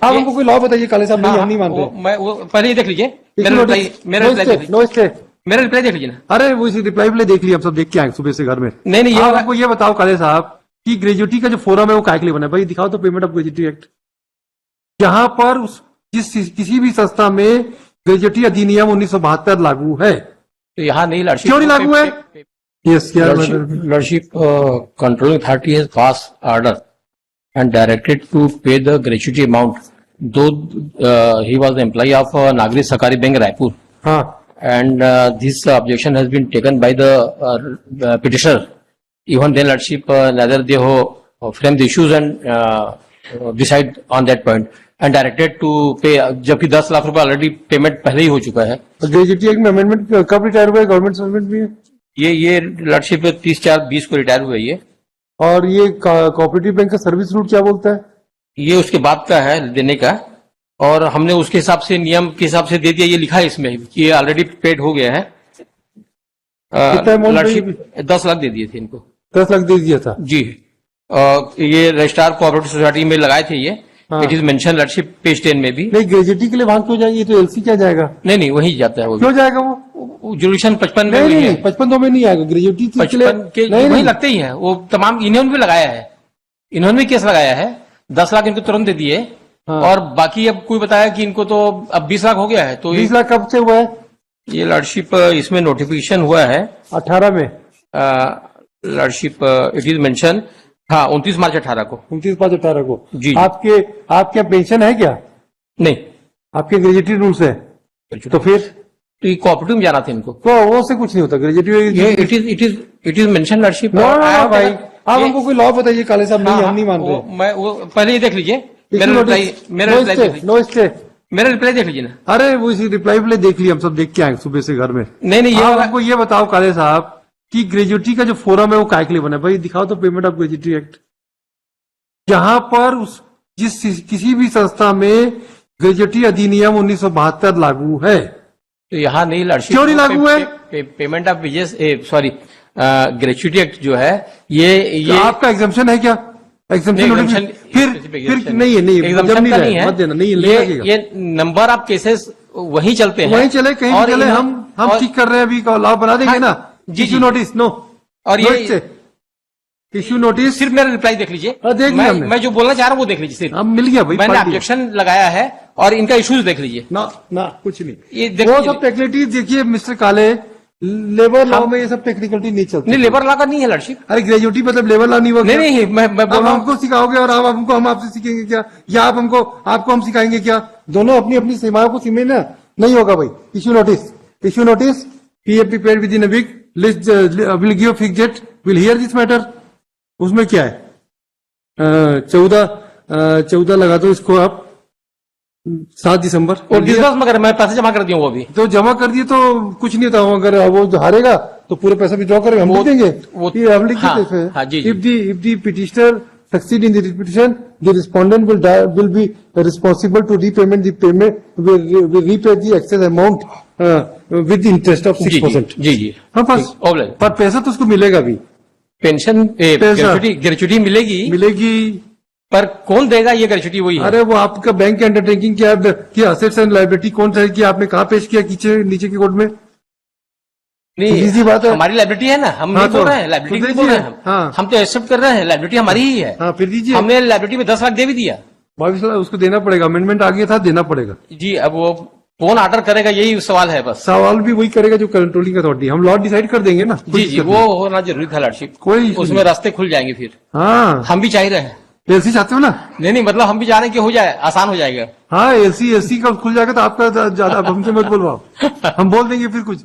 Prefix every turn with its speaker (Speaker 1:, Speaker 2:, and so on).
Speaker 1: आप हमको कोई लॉ बताइए काले साहब। नहीं, हम नहीं मान रहे।
Speaker 2: मैं वो पहले ही देख लीजिए मेरा रिप्लाई देख लीजिए ना।
Speaker 1: अरे वो इसी रिप्लाई पे देख लिया, हम सब देख के आए सुबह से घर में।
Speaker 2: नहीं
Speaker 1: आप हमको ये बताओ काले साहब कि ग्रेजुएटी का जो फोरम है वो काय के लिए बना है? भाई दिखाओ तो पेमेंट ऑफ ग्रेजुएटी एक्ट। यहाँ पर किसी भी संस्था में ग्रेजुएटी अधिनियम 1972 लागू है,
Speaker 2: तो यहाँ नहीं लड़शिप
Speaker 1: क्यों नहीं लागू है? Yes,
Speaker 2: lordship controlling authority has pass order and directed to pay the gratuity amount, though he was the employee of Nagari Sahkari Bank Raipur. And this objection has been taken by the petitioner. Even then lordship neither they have framed the issues and decide on that point and directed to pay, जबकि 10 लाख रुपए already payment पहले ही हो चुका है।
Speaker 1: Gratuity act में amendment कब retire हुआ है? गवर्नमेंट सर्वेंट भी है
Speaker 2: ये लॉर्डशिप 30/4/20 को रिटायर हुआ है ये।
Speaker 1: और ये कोऑपरेटिव बैंक का सर्विस रूट क्या बोलता है?
Speaker 2: ये उसके बाद का है देने का, और हमने उसके हिसाब से नियम के हिसाब से दे दिया। ये लिखा है इसमें कि ये ऑलरेडी पेड हो गया है। लॉर्डशिप 10 लाख दे दिए थे इनको।
Speaker 1: 10 लाख दे दिया था
Speaker 2: जी। ये रजिस्ट्रार कोऑपरेटिव सोसाइटी में लगाए थे ये। It is mention lordship page 10 में भी।
Speaker 1: नहीं, ग्रेजुएटी के लिए वहां क्यों जाएगी? तो एलसी क्या जाएगा?
Speaker 2: नहीं वही जाता है। वो क्यों
Speaker 1: जाएगा? वो
Speaker 2: जुडिक्शन 55 में
Speaker 1: नहीं 55 में नहीं आएगा। ग्रेजुएटी
Speaker 2: 55 के वही लगते ही है वो तमाम। इन्होंने भी लगाया है, इन्होंने भी केस लगाया है। 10 लाख इनको तुरंत दे दिए। और बाकी अब कोई बताया कि इनको तो अब 20 लाख हो गया है। तो
Speaker 1: 20 लाख कब से हुआ है?
Speaker 2: ये लॉर्डशिप इसमें नोटिफिकेशन हुआ है
Speaker 1: 18 में।
Speaker 2: लॉर्डशिप इट इज मेंशन 29 मार्च 18 को।
Speaker 1: 29 मार्च 18 को
Speaker 2: जी।
Speaker 1: आपके पेंशन है क्या?
Speaker 2: नहीं।
Speaker 1: आपके ग्रेजुएटी रूल्स है? तो फिर
Speaker 2: तो ये कोऑपरेटिव में जाना था इनको।
Speaker 1: तो वो से कुछ नहीं होता gratuity.
Speaker 2: It is mention lordship.
Speaker 1: भाई आप हमको कोई लॉ बताइए काले साहब। नहीं, हम नहीं मान रहे।
Speaker 2: मैं वो पहले ही देख लीजिए मेरा रिप्लाई देख लीजिए ना।
Speaker 1: अरे वो इसी रिप्लाई पे देख लिया, हम सब देख के आए सुबह से घर में।
Speaker 2: नहीं
Speaker 1: आप हमको ये बताओ काले साहब कि ग्रेजुएटी का जो फोरम है वो काय के लिए बना है? भाई दिखाओ तो पेमेंट ऑफ ग्रेजुएटी एक्ट। जहां पर किसी भी संस्था में ग्रेजुएटी अधिनियम 1972 लागू है,
Speaker 2: तो यहाँ नहीं लॉर्डशिप
Speaker 1: क्यों नहीं लागू है?
Speaker 2: Payment of sorry gratuity act जो है ये
Speaker 1: आपका एग्जाम्पशन है क्या? एग्जाम्पशन फिर नहीं है।
Speaker 2: एग्जाम्पशन का नहीं है।
Speaker 1: मत देना। नहीं
Speaker 2: ये नंबर ऑफ केसेस वही चलते हैं,
Speaker 1: वही चले कहीं भी चले। हम ठीक कर रहे हैं अभी। लॉ बना देंगे ना। Issue notice no.
Speaker 2: और ये
Speaker 1: इश्यू नोटिस।
Speaker 2: सिर्फ मेरा रिप्लाई देख लीजिए।
Speaker 1: देख लिया
Speaker 2: मैं जो बोलना चाह रहा हूँ वो देख लीजिए सिर्फ।
Speaker 1: हम मिल गया भाई।
Speaker 2: मैंने ऑब्जेक्शन लगाया है और इनका इश्यूज देख लीजिए।
Speaker 1: ना कुछ नहीं।
Speaker 2: ये
Speaker 1: वो सब टेक्निकलिटी देखिए मिस्टर काले। लेबर लॉ में ये सब टेक्निकलिटी नहीं चलती।
Speaker 2: नहीं, लेबर लॉ का नहीं है लॉर्डशिप।
Speaker 1: अरे ग्रेजुएटी मतलब लेबर लॉ नहीं होगा।
Speaker 2: नहीं मैं बोल रहा हूं
Speaker 1: हमको सिखाओगे और आप हमको हम आपसे सीखेंगे क्या? या आप आपको हम सिखाएंगे क्या? दोनों अपनी अपनी सीमाओं को सीमे ना। नहीं होगा भाई। Issue notice PFP paid with in a week list will give fixed date will hear this matter. उसमें क्या है? 14 लगा दो इसको आप 7 दिसंबर।
Speaker 2: और डिस्बर्स में मैं पैसे जमा कर दिया वो अभी।
Speaker 1: तो जमा कर दिए तो कुछ नहीं होता। अगर वो जो हारेगा तो पूरे पैसा विड्रॉ करेगा। हम लिख देंगे। हम लिख देते। If the petitioner succeed in the petition the respondent will be responsible to repayment the payment will repay the excess amount with interest of 6%।
Speaker 2: जी
Speaker 1: हाँ बस। पर पैसा तो उसको मिलेगा भी।
Speaker 2: पेंशन ग्रेजुएटी मिलेगी पर कौन देगा? ये ग्रेजुएटी वही है।
Speaker 1: अरे वो आपका बैंक के अंडरटेकिंग क्या असेट्स एंड लायबिलिटी कौन सा है कि आपने कहाँ पेश किया? नीचे के कोर्ट में।
Speaker 2: नहीं, इसी बात है। हमारी लायबिलिटी है ना। हम नहीं बोल रहे हैं लायबिलिटी नहीं बोल रहे हैं। हम तो एक्सेप्ट कर रहे हैं लायबिलिटी हमारी ही है।
Speaker 1: फिर दीजिए।
Speaker 2: हमने लायबिलिटी में 10 लाख दे भी दिया।
Speaker 1: 22 लाख उसको देना पड़ेगा। अमेंडमेंट आ गया था, देना पड़ेगा।
Speaker 2: जी। अब वो कौन ऑर्डर करेगा यही सवाल है। बस
Speaker 1: सवाल भी वही करेगा जो कंट्रोलिंग अथॉरिटी। हम लॉ डिसाइड कर देंगे ना।
Speaker 2: जी वो होना जरूरी था लॉर्डशिप।
Speaker 1: कोई
Speaker 2: उसमें रास्ते खुल जाएंगे फिर। हम भी चाह रहे हैं।
Speaker 1: एलसी चाहते हो ना?
Speaker 2: नहीं मतलब हम भी चाह रहे हैं कि हो जाए, आसान हो जाएगा।
Speaker 1: हाँ एलसी का खुल जाएगा तो आपका ज्यादा हमसे मत बोलवाओ। हम बोल देंगे फिर कुछ।